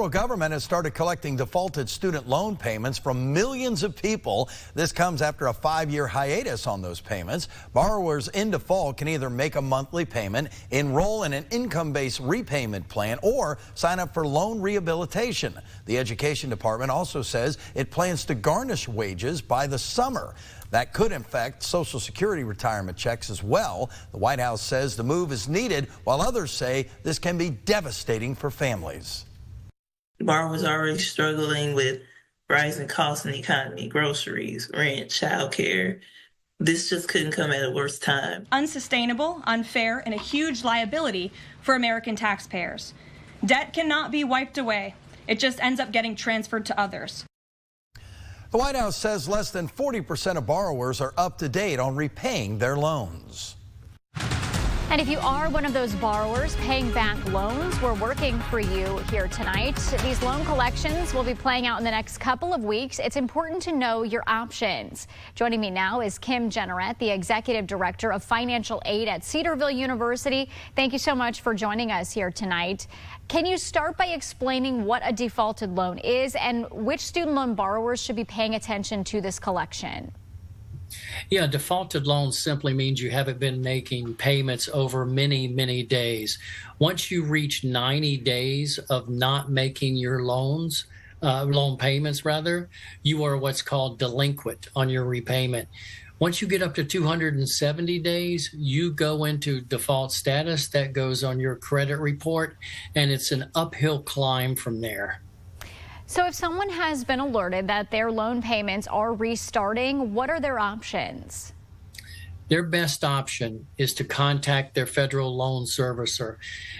federal government has started collecting defaulted student loan payments from millions of people. This comes after a 5-year hiatus on those payments. Borrowers in default can either make a monthly payment, enroll in an income-based repayment plan, or sign up for loan rehabilitation. The Education Department also says it plans to garnish wages by the summer. That could affect Social Security retirement checks as well. The White House says the move is needed, while others say this can be devastating for families. Borrowers are already struggling with rising costs in the economy, groceries, rent, childcare. This just couldn't come at a worse time. Unsustainable, unfair, and a huge liability for American taxpayers. Debt cannot be wiped away. It just ends up getting transferred to others. The White House says less than 40% of borrowers are up to date on repaying their loans. And if you are one of those borrowers paying back loans, we're working for you here tonight. These loan collections will be playing out in the next couple of weeks. It's important to know your options. Joining me now is Jenerette, the Executive Director of Financial Aid at Cedarville University. Thank you so much for joining us here tonight. Can you start by explaining what a defaulted loan is and which student loan borrowers should be paying attention to this collection? Yeah, defaulted loans simply means you haven't been making payments over many, many days. Once you reach 90 days of not making your loan payments, you are what's called delinquent on your repayment. Once you get up to 270 days, you go into default status. That goes on your credit report, and it's an uphill climb from there. So if someone has been alerted that their loan payments are restarting, what are their options? Their best option is to contact their federal loan servicer.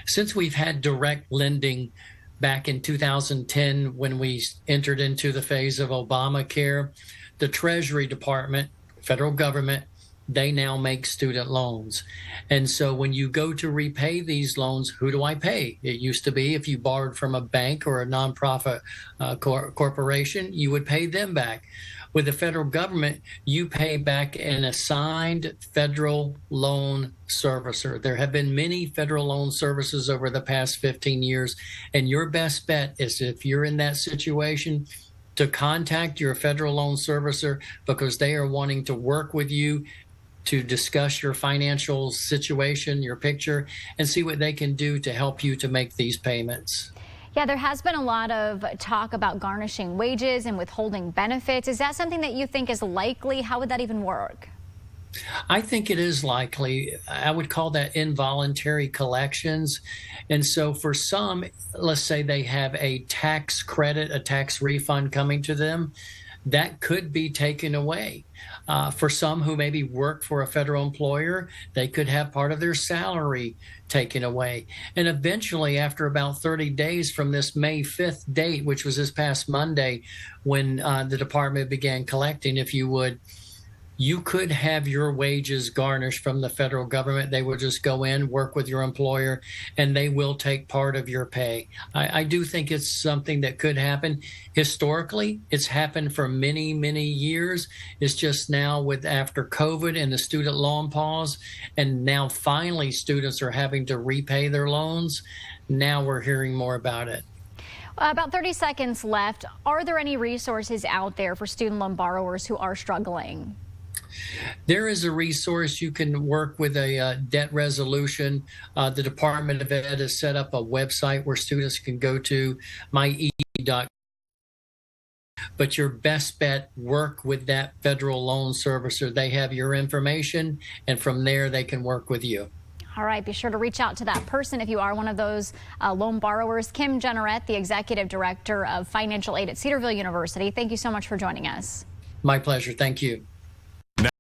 Since we've had direct lending back in 2010 when we entered into the phase of Obamacare, the Treasury Department, federal government, they now make student loans. And so when you go to repay these loans, who do I pay? It used to be if you borrowed from a bank or a nonprofit corporation, you would pay them back. With the federal government, you pay back an assigned federal loan servicer. There have been many federal loan services over the past 15 years, and your best bet is, if you're in that situation, to contact your federal loan servicer, because they are wanting to work with you to discuss your financial situation, your picture, and see what they can do to help you to make these payments. Yeah, there has been a lot of talk about garnishing wages and withholding benefits. Is that something that you think is likely? How would that even work? I think it is likely. I would call that involuntary collections. And so for some, let's say they have a tax credit, a tax refund coming to them, that could be taken away. For some who maybe work for a federal employer, they could have part of their salary taken away. And eventually, after about 30 days from this May 5th date, which was this past Monday, when the department began collecting, if you would, you could have your wages garnished from the federal government. They will just go in, work with your employer, and they will take part of your pay. I do think it's something that could happen. Historically, it's happened for many, many years. It's just now after COVID and the student loan pause, and now finally students are having to repay their loans. Now we're hearing more about it. About 30 seconds left. Are there any resources out there for student loan borrowers who are struggling? There is a resource. You can work with a debt resolution. The Department of Ed has set up a website where students can go to myed.com. But your best bet, work with that federal loan servicer. They have your information, and from there they can work with you. All right, be sure to reach out to that person if you are one of those loan borrowers. Jenerette, the Executive Director of Financial Aid at Cedarville University, thank you so much for joining us. My pleasure. Thank you.